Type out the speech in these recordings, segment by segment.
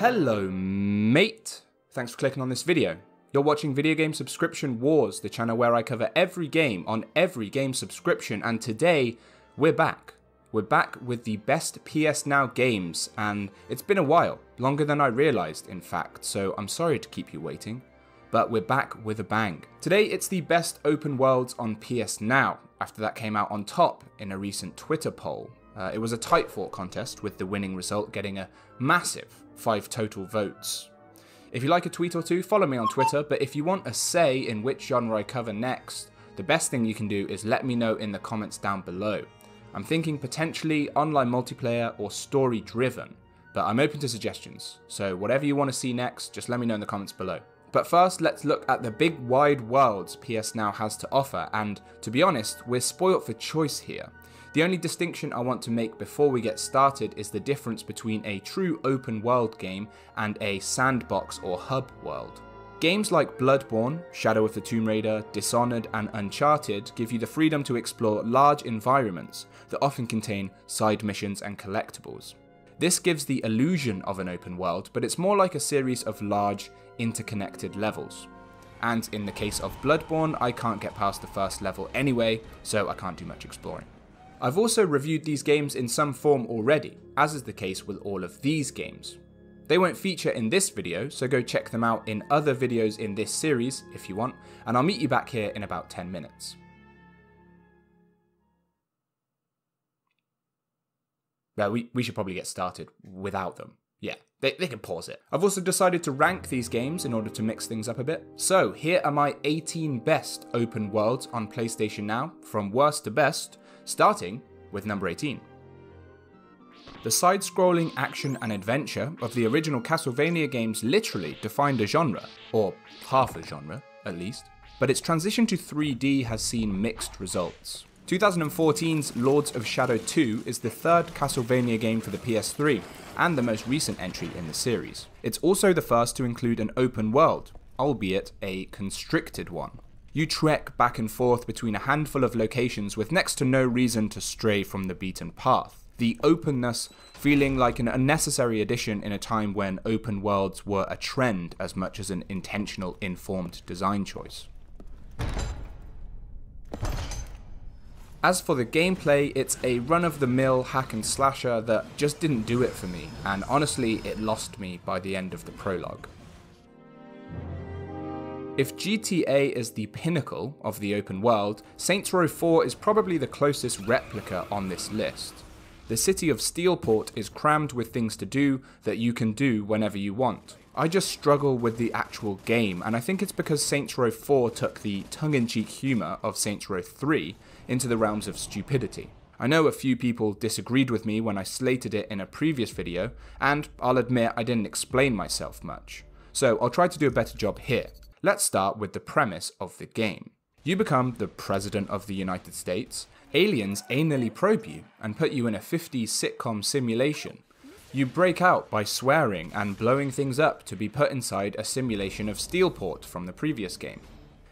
Hello mate, thanks for clicking on this video. You're watching Video Game Subscription Wars, the channel where I cover every game on every game subscription, and today we're back. We're back with the best PS Now games, and it's been a while, longer than I realised in fact, so I'm sorry to keep you waiting, but we're back with a bang. Today it's the best open worlds on PS Now, after that came out on top in a recent Twitter poll. It was a tight fought contest, with the winning result getting a massive 5 total votes. If you like a tweet or two, follow me on Twitter, but if you want a say in which genre I cover next, the best thing you can do is let me know in the comments down below. I'm thinking potentially online multiplayer or story driven, but I'm open to suggestions, so whatever you want to see next, just let me know in the comments below. But first, let's look at the big wide worlds PS Now has to offer, and to be honest, we're spoilt for choice here. The only distinction I want to make before we get started is the difference between a true open world game and a sandbox or hub world. Games like Bloodborne, Shadow of the Tomb Raider, Dishonored and Uncharted give you the freedom to explore large environments that often contain side missions and collectibles. This gives the illusion of an open world, but it's more like a series of large, interconnected levels. And in the case of Bloodborne, I can't get past the first level anyway, so I can't do much exploring. I've also reviewed these games in some form already, as is the case with all of these games. They won't feature in this video, so go check them out in other videos in this series if you want, and I'll meet you back here in about 10 minutes. Well, we should probably get started without them. Yeah, they can pause it. I've also decided to rank these games in order to mix things up a bit. So here are my 18 best open worlds on PlayStation Now, from worst to best, starting with number 18. The side-scrolling action and adventure of the original Castlevania games literally defined a genre, or half a genre at least, but its transition to 3D has seen mixed results. 2014's Lords of Shadow 2 is the third Castlevania game for the PS3, and the most recent entry in the series. It's also the first to include an open world, albeit a constricted one. You trek back and forth between a handful of locations with next to no reason to stray from the beaten path. The openness feeling like an unnecessary addition in a time when open worlds were a trend as much as an intentional, informed design choice. As for the gameplay, it's a run-of-the-mill hack and slasher that just didn't do it for me, and honestly it lost me by the end of the prologue. If GTA is the pinnacle of the open world, Saints Row 4 is probably the closest replica on this list. The city of Steelport is crammed with things to do that you can do whenever you want. I just struggle with the actual game, and I think it's because Saints Row 4 took the tongue-in-cheek humour of Saints Row 3 into the realms of stupidity. I know a few people disagreed with me when I slated it in a previous video, and I'll admit I didn't explain myself much. So I'll try to do a better job here. Let's start with the premise of the game. You become the President of the United States, aliens anally probe you and put you in a 50s sitcom simulation. You break out by swearing and blowing things up to be put inside a simulation of Steelport from the previous game.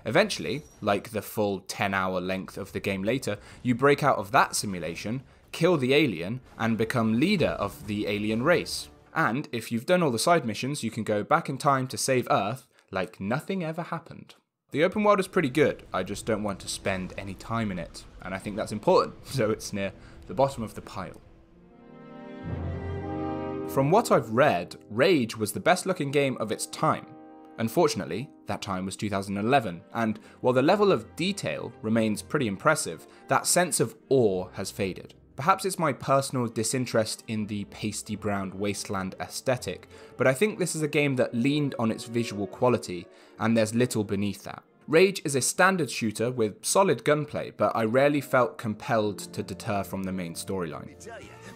Eventually, like the full 10-hour length of the game later, you break out of that simulation, kill the alien, and become leader of the alien race. And if you've done all the side missions, you can go back in time to save Earth like nothing ever happened. The open world is pretty good, I just don't want to spend any time in it, and I think that's important, so it's near the bottom of the pile. From what I've read, Rage was the best looking game of its time. Unfortunately, that time was 2011, and while the level of detail remains pretty impressive, that sense of awe has faded. Perhaps it's my personal disinterest in the pasty brown wasteland aesthetic, but I think this is a game that leaned on its visual quality, and there's little beneath that. Rage is a standard shooter with solid gunplay, but I rarely felt compelled to deter from the main storyline.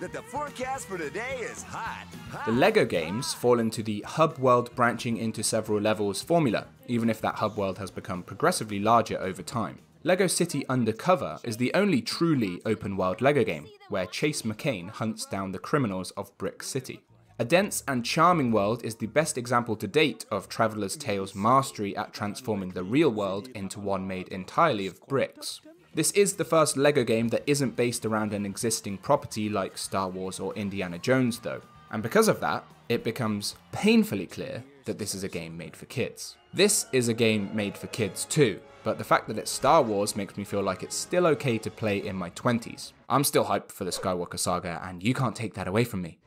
The forecast for today is hot. The LEGO games fall into the hub world branching into several levels formula, even if that hub world has become progressively larger over time. LEGO City Undercover is the only truly open world LEGO game, where Chase McCain hunts down the criminals of Brick City. A dense and charming world is the best example to date of Traveller's Tale's mastery at transforming the real world into one made entirely of bricks. This is the first LEGO game that isn't based around an existing property like Star Wars or Indiana Jones though. And because of that, it becomes painfully clear that this is a game made for kids. This is a game made for kids too, but the fact that it's Star Wars makes me feel like it's still okay to play in my 20s. I'm still hyped for the Skywalker saga, and you can't take that away from me.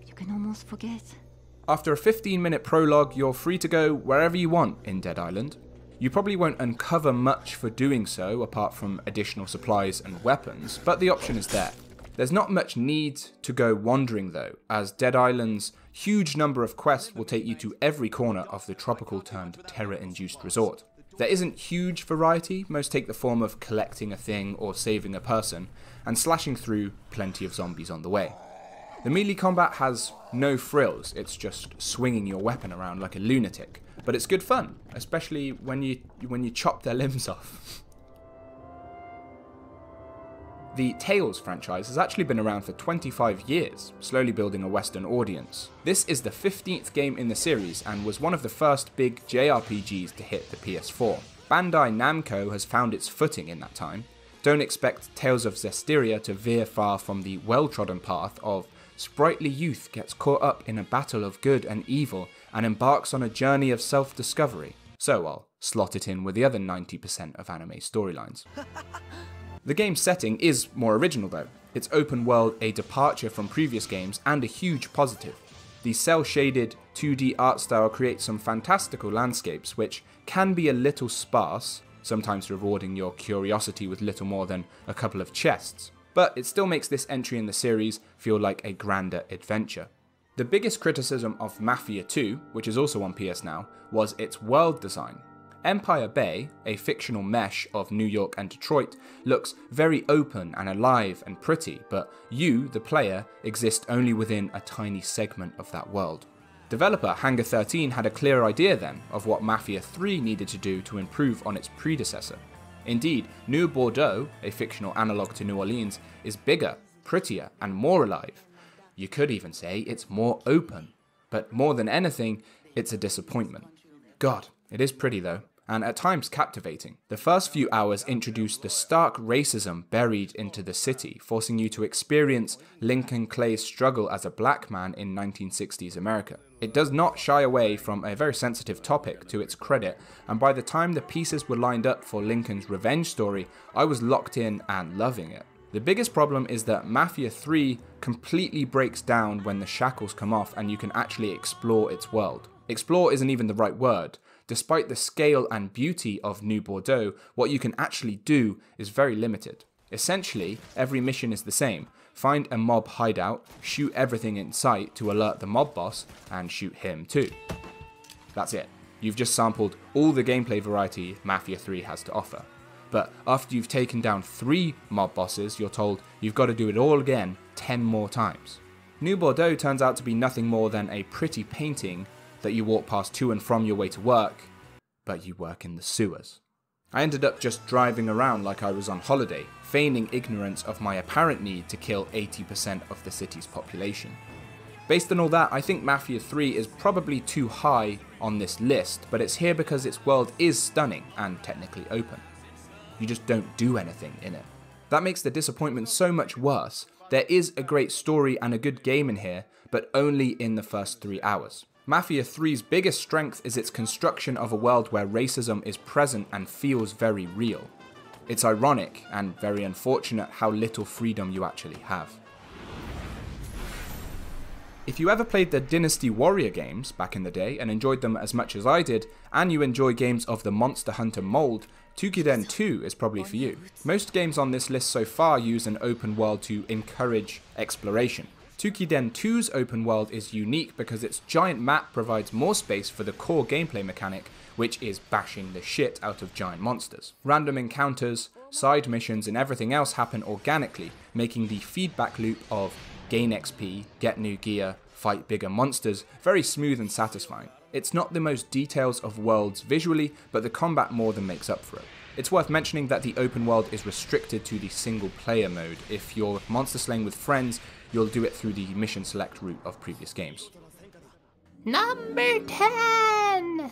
You can almost forget. After a 15-minute prologue, you're free to go wherever you want in Dead Island. You probably won't uncover much for doing so, apart from additional supplies and weapons, but the option is there. There's not much need to go wandering though, as Dead Island's huge number of quests will take you to every corner of the tropical-turned-terror-induced resort. There isn't huge variety, most take the form of collecting a thing or saving a person, and slashing through plenty of zombies on the way. The melee combat has no frills, it's just swinging your weapon around like a lunatic, but it's good fun, especially when you chop their limbs off. The Tales franchise has actually been around for 25 years, slowly building a Western audience. This is the 15th game in the series and was one of the first big JRPGs to hit the PS4. Bandai Namco has found its footing in that time. Don't expect Tales of Zestiria to veer far from the well-trodden path of sprightly youth gets caught up in a battle of good and evil and embarks on a journey of self-discovery. So I'll slot it in with the other 90% of anime storylines. The game's setting is more original though. It's open world, a departure from previous games, and a huge positive. The cel-shaded 2D art style creates some fantastical landscapes which can be a little sparse, sometimes rewarding your curiosity with little more than a couple of chests, but it still makes this entry in the series feel like a grander adventure. The biggest criticism of Mafia 2, which is also on PS Now, was its world design. Empire Bay, a fictional mesh of New York and Detroit, looks very open and alive and pretty, but you, the player, exist only within a tiny segment of that world. Developer Hangar 13 had a clear idea then of what Mafia 3 needed to do to improve on its predecessor. Indeed, New Bordeaux, a fictional analogue to New Orleans, is bigger, prettier, and more alive. You could even say it's more open, but more than anything, it's a disappointment. God, it is pretty though, and at times captivating. The first few hours introduce the stark racism buried into the city, forcing you to experience Lincoln Clay's struggle as a black man in 1960s America. It does not shy away from a very sensitive topic to its credit, and by the time the pieces were lined up for Lincoln's revenge story, I was locked in and loving it. The biggest problem is that Mafia 3 completely breaks down when the shackles come off and you can actually explore its world. Explore isn't even the right word. Despite the scale and beauty of New Bordeaux, what you can actually do is very limited. Essentially, every mission is the same. Find a mob hideout, shoot everything in sight to alert the mob boss, and shoot him too. That's it. You've just sampled all the gameplay variety Mafia 3 has to offer. But after you've taken down 3 mob bosses, you're told you've got to do it all again 10 more times. New Bordeaux turns out to be nothing more than a pretty painting that you walk past to and from your way to work, but you work in the sewers. I ended up just driving around like I was on holiday, feigning ignorance of my apparent need to kill 80% of the city's population. Based on all that, I think Mafia 3 is probably too high on this list, but it's here because its world is stunning and technically open. You just don't do anything in it. That makes the disappointment so much worse. There is a great story and a good game in here, but only in the first 3 hours. Mafia 3's biggest strength is its construction of a world where racism is present and feels very real. It's ironic and very unfortunate how little freedom you actually have. If you ever played the Dynasty Warrior games back in the day and enjoyed them as much as I did, and you enjoy games of the Monster Hunter mold, Toukiden 2 is probably for you. Most games on this list so far use an open world to encourage exploration. Toukiden 2's open world is unique because its giant map provides more space for the core gameplay mechanic, which is bashing the shit out of giant monsters. Random encounters, side missions, and everything else happen organically, making the feedback loop of gain XP, get new gear, fight bigger monsters very smooth and satisfying. It's not the most details of worlds visually, but the combat more than makes up for it. It's worth mentioning that the open world is restricted to the single player mode. If you're monster slaying with friends, you'll do it through the mission select route of previous games. Number 10!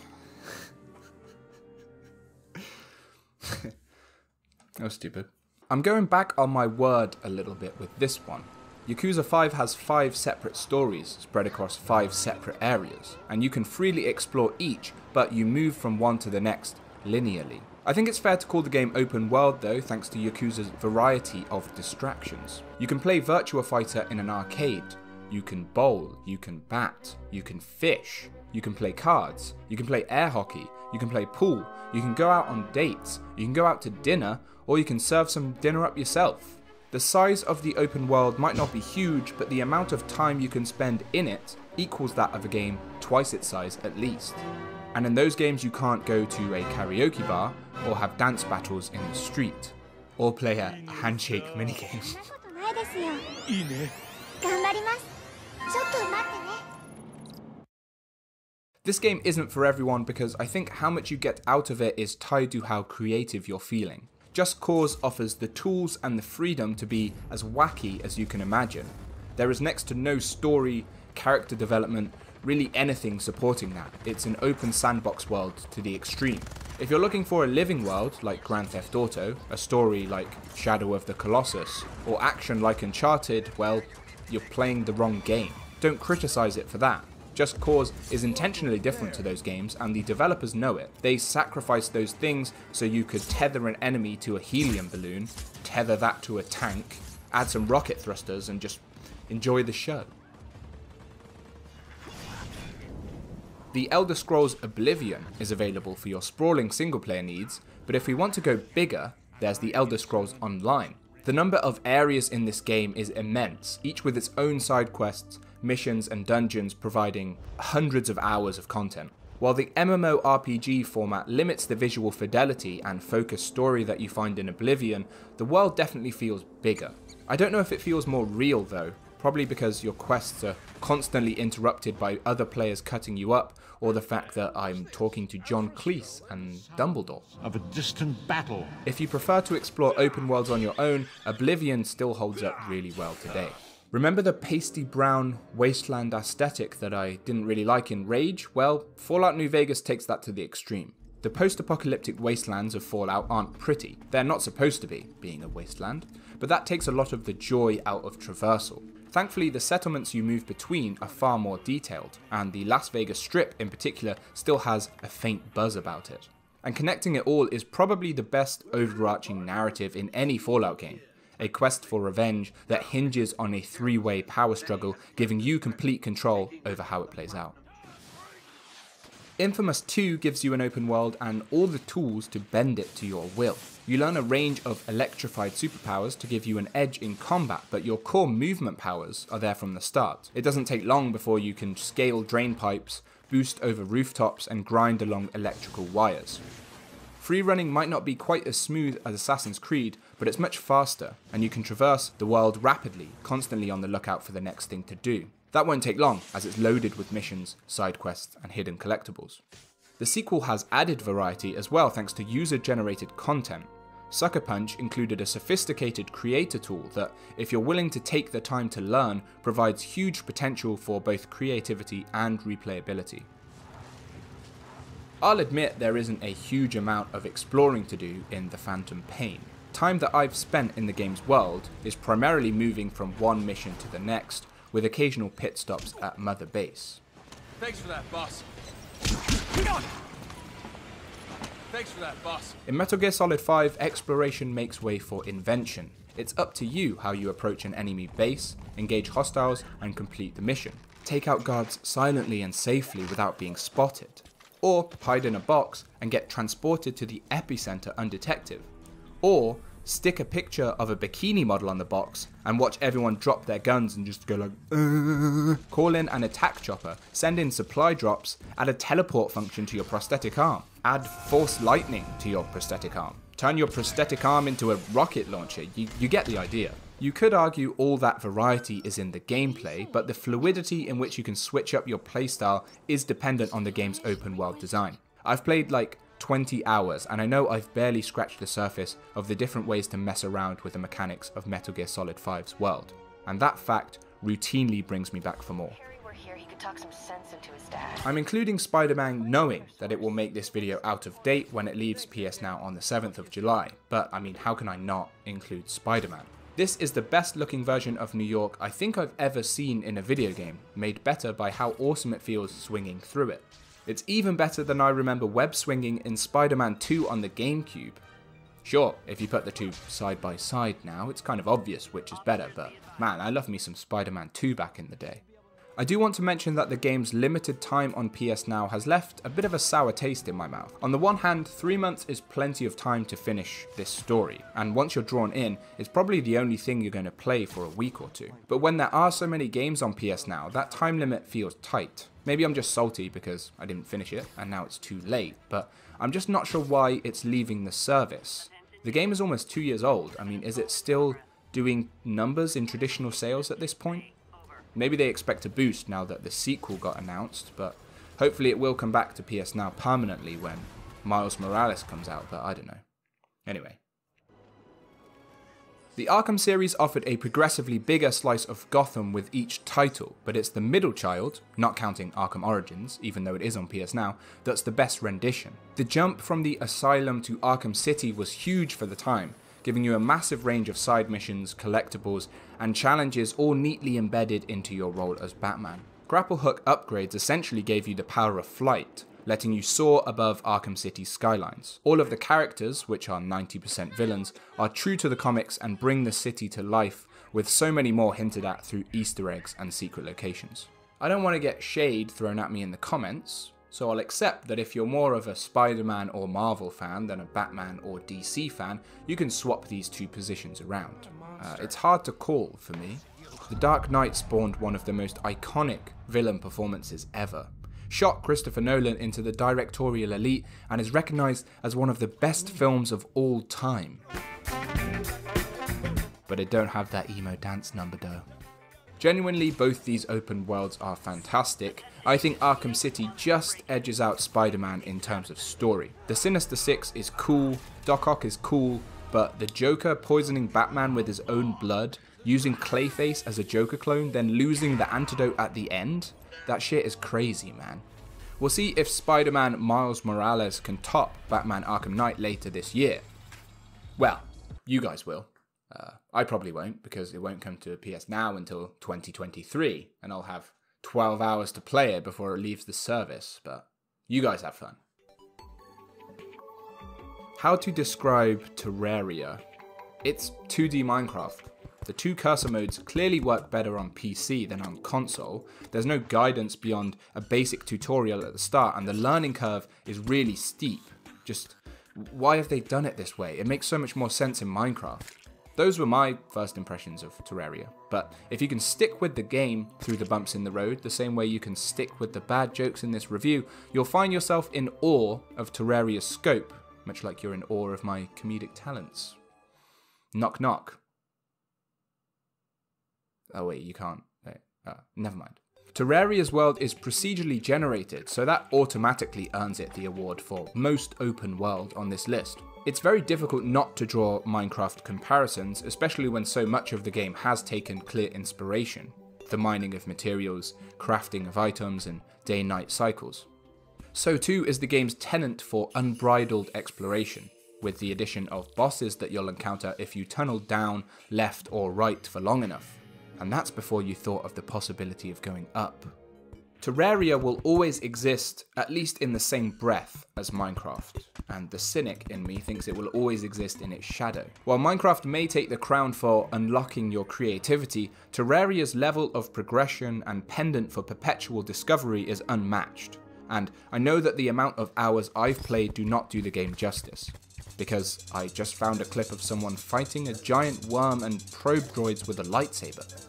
That was stupid. I'm going back on my word a little bit with this one. Yakuza 5 has 5 separate stories spread across 5 separate areas, and you can freely explore each, but you move from one to the next linearly. I think it's fair to call the game open world though, thanks to Yakuza's variety of distractions. You can play Virtua Fighter in an arcade, you can bowl, you can bat, you can fish, you can play cards, you can play air hockey, you can play pool, you can go out on dates, you can go out to dinner, or you can serve some dinner up yourself. The size of the open world might not be huge, but the amount of time you can spend in it equals that of a game twice its size at least. And in those games you can't go to a karaoke bar, or have dance battles in the street, or play a handshake minigame. This game isn't for everyone because I think how much you get out of it is tied to how creative you're feeling. Just Cause offers the tools and the freedom to be as wacky as you can imagine. There is next to no story, character development, really anything supporting that. It's an open sandbox world to the extreme. If you're looking for a living world like Grand Theft Auto, a story like Shadow of the Colossus, or action like Uncharted, well, you're playing the wrong game. Don't criticize it for that. Just Cause is intentionally different to those games, and the developers know it. They sacrificed those things so you could tether an enemy to a helium balloon, tether that to a tank, add some rocket thrusters, and just enjoy the show. The Elder Scrolls Oblivion is available for your sprawling single-player needs, but if we want to go bigger, there's the Elder Scrolls Online. The number of areas in this game is immense, each with its own side quests, missions and dungeons providing hundreds of hours of content. While the MMORPG format limits the visual fidelity and focused story that you find in Oblivion, the world definitely feels bigger. I don't know if it feels more real though, probably because your quests are constantly interrupted by other players cutting you up, or the fact that I'm talking to John Cleese and Dumbledore. Of a distant battle. If you prefer to explore open worlds on your own, Oblivion still holds up really well today. Remember the pasty brown wasteland aesthetic that I didn't really like in Rage? Well, Fallout New Vegas takes that to the extreme. The post-apocalyptic wastelands of Fallout aren't pretty. They're not supposed to be, being a wasteland, but that takes a lot of the joy out of traversal. Thankfully, the settlements you move between are far more detailed, and the Las Vegas Strip in particular still has a faint buzz about it. And connecting it all is probably the best overarching narrative in any Fallout game. A quest for revenge that hinges on a three-way power struggle, giving you complete control over how it plays out. Infamous 2 gives you an open world and all the tools to bend it to your will. You learn a range of electrified superpowers to give you an edge in combat, but your core movement powers are there from the start. It doesn't take long before you can scale drain pipes, boost over rooftops, and grind along electrical wires. Free running might not be quite as smooth as Assassin's Creed, but it's much faster, and you can traverse the world rapidly, constantly on the lookout for the next thing to do. That won't take long, as it's loaded with missions, side quests, and hidden collectibles. The sequel has added variety as well thanks to user-generated content. Sucker Punch included a sophisticated creator tool that, if you're willing to take the time to learn, provides huge potential for both creativity and replayability. I'll admit there isn't a huge amount of exploring to do in The Phantom Pain. Time that I've spent in the game's world is primarily moving from one mission to the next, with occasional pit stops at Mother Base. Thanks for that, boss. Thanks for that, boss. In Metal Gear Solid 5, exploration makes way for invention. It's up to you how you approach an enemy base, engage hostiles, and complete the mission. Take out guards silently and safely without being spotted. Or hide in a box and get transported to the epicenter undetected. Or stick a picture of a bikini model on the box and watch everyone drop their guns and just go like, Call in an attack chopper, send in supply drops, add a teleport function to your prosthetic arm, add force lightning to your prosthetic arm, turn your prosthetic arm into a rocket launcher. You get the idea. You could argue all that variety is in the gameplay, but the fluidity in which you can switch up your playstyle is dependent on the game's open world design. I've played like 20 hours, and I know I've barely scratched the surface of the different ways to mess around with the mechanics of Metal Gear Solid 5's world, and that fact routinely brings me back for more. I'm including Spider-Man knowing that it will make this video out of date when it leaves PS Now on the 7th of July, but I mean, how can I not include Spider-Man? This is the best looking version of New York I think I've ever seen in a video game, made better by how awesome it feels swinging through it. It's even better than I remember web swinging in Spider-Man 2 on the GameCube. Sure, if you put the two side by side now, it's kind of obvious which is better, but man, I love me some Spider-Man 2 back in the day. I do want to mention that the game's limited time on PS Now has left a bit of a sour taste in my mouth. On the one hand, 3 months is plenty of time to finish this story, and once you're drawn in, it's probably the only thing you're going to play for a week or two. But when there are so many games on PS Now, that time limit feels tight. Maybe I'm just salty because I didn't finish it, and now it's too late, but I'm just not sure why it's leaving the service. The game is almost 2 years old. I mean, is it still doing numbers in traditional sales at this point? Maybe they expect a boost now that the sequel got announced, but hopefully it will come back to PS Now permanently when Miles Morales comes out, but I don't know. Anyway. The Arkham series offered a progressively bigger slice of Gotham with each title, but it's the middle child, not counting Arkham Origins, even though it is on PS Now, that's the best rendition. The jump from the Asylum to Arkham City was huge for the time, giving you a massive range of side missions, collectibles, and challenges all neatly embedded into your role as Batman. Grapple hook upgrades essentially gave you the power of flight, letting you soar above Arkham City's skylines. All of the characters, which are 90% villains, are true to the comics and bring the city to life, with so many more hinted at through Easter eggs and secret locations. I don't want to get shade thrown at me in the comments, so I'll accept that if you're more of a Spider-Man or Marvel fan than a Batman or DC fan, you can swap these two positions around. It's hard to call for me. The Dark Knight spawned one of the most iconic villain performances ever, shot Christopher Nolan into the directorial elite, and is recognised as one of the best films of all time. But it don't have that emo dance number though. Genuinely, both these open worlds are fantastic. I think Arkham City just edges out Spider-Man in terms of story. The Sinister Six is cool, Doc Ock is cool, but the Joker poisoning Batman with his own blood, using Clayface as a Joker clone, then losing the antidote at the end? That shit is crazy, man. We'll see if Spider-Man Miles Morales can top Batman Arkham Knight later this year. Well, you guys will. I probably won't, because it won't come to PS Now until 2023, and I'll have 12 hours to play it before it leaves the service, but you guys have fun. How to describe Terraria? It's 2D Minecraft. The two cursor modes clearly work better on PC than on console. There's no guidance beyond a basic tutorial at the start, and the learning curve is really steep. Just, why have they done it this way? It makes so much more sense in Minecraft. Those were my first impressions of Terraria, but if you can stick with the game through the bumps in the road, the same way you can stick with the bad jokes in this review, you'll find yourself in awe of Terraria's scope, much like you're in awe of my comedic talents. Knock knock. Oh wait, you can't. Wait, never mind. Terraria's world is procedurally generated, so that automatically earns it the award for most open world on this list. It's very difficult not to draw Minecraft comparisons, especially when so much of the game has taken clear inspiration. The mining of materials, crafting of items, and day-night cycles. So too is the game's tenet for unbridled exploration, with the addition of bosses that you'll encounter if you tunnel down, left or right for long enough. And that's before you thought of the possibility of going up. Terraria will always exist, at least in the same breath, as Minecraft, and the cynic in me thinks it will always exist in its shadow. While Minecraft may take the crown for unlocking your creativity, Terraria's level of progression and pendant for perpetual discovery is unmatched, and I know that the amount of hours I've played do not do the game justice, because I just found a clip of someone fighting a giant worm and probe droids with a lightsaber.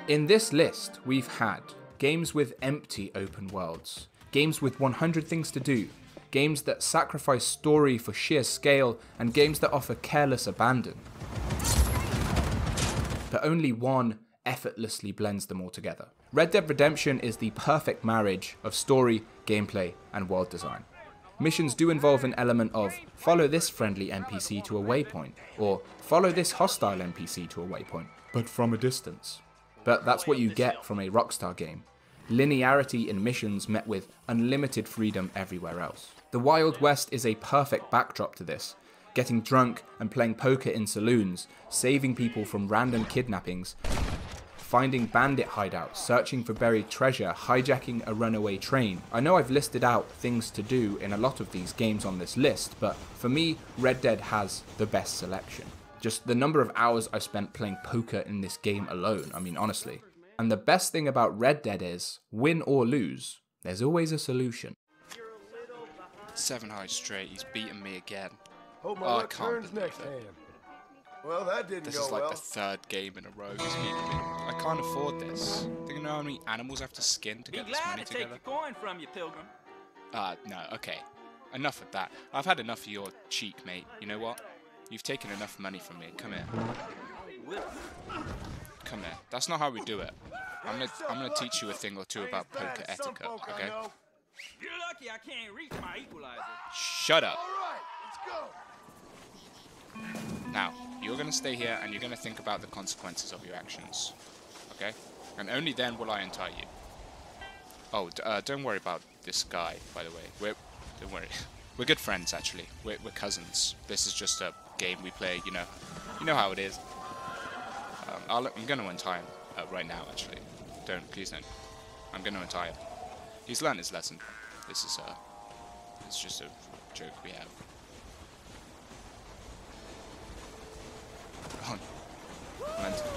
In this list, we've had games with empty open worlds, games with 100 things to do, games that sacrifice story for sheer scale, and games that offer careless abandon. But only one effortlessly blends them all together. Red Dead Redemption is the perfect marriage of story, gameplay, and world design. Missions do involve an element of follow this friendly NPC to a waypoint, or follow this hostile NPC to a waypoint, but from a distance. But that's what you get from a Rockstar game. Linearity in missions met with unlimited freedom everywhere else. The Wild West is a perfect backdrop to this. getting drunk and playing poker in saloons, saving people from random kidnappings, finding bandit hideouts, searching for buried treasure, hijacking a runaway train. I know I've listed out things to do in a lot of these games on this list, but for me, Red Dead has the best selection. Just the number of hours I spent playing poker in this game alone, I mean honestly. And the best thing about Red Dead is, win or lose, there's always a solution. 7 highs straight, he's beaten me again. Hope my Oh, I luck can't turns believe next it. time. Well, that didn't This go is like well. the 3rd game in a row he's beaten me. I can't afford this. Do you know how many animals I have to skin to Be get this glad money to take together? your coin from you, pilgrim. No, okay. Enough of that. I've had enough of your cheek, mate. You know what? You've taken enough money from me. Come here. Come here. That's not how we do it. I'm gonna teach you a thing or two about poker etiquette, okay? You're lucky I can't reach my equalizer. Shut up. All right, let's go. Now, you're gonna stay here and you're gonna think about the consequences of your actions, okay? And only then will I untie you. Oh, don't worry about this guy, by the way. Don't worry. We're good friends, actually. We're cousins. This is just a game we play, you know. You know how it is. I'm gonna untie him right now, actually. Please don't. I'm gonna untie him. He's learned his lesson. This is it's just a joke we have.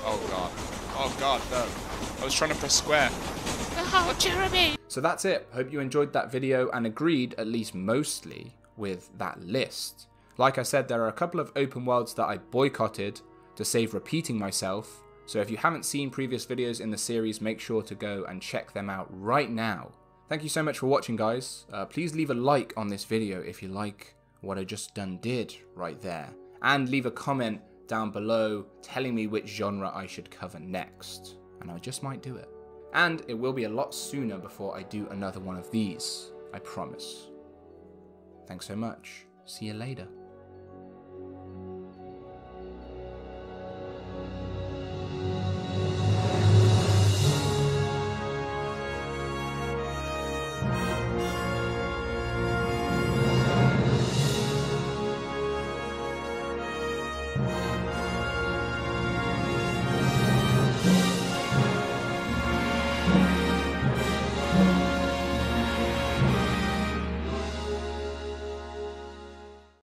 Oh god. Oh god, no. I was trying to press square. Oh, Jeremy! So that's it. Hope you enjoyed that video and agreed, at least mostly, with that list. Like I said, there are a couple of open worlds that I boycotted to save repeating myself. So if you haven't seen previous videos in the series, make sure to go and check them out right now. Thank you so much for watching, guys. Please leave a like on this video if you like what I just did right there. And leave a comment down below telling me which genre I should cover next. And I just might do it. And it will be a lot sooner before I do another one of these, I promise. Thanks so much. See you later.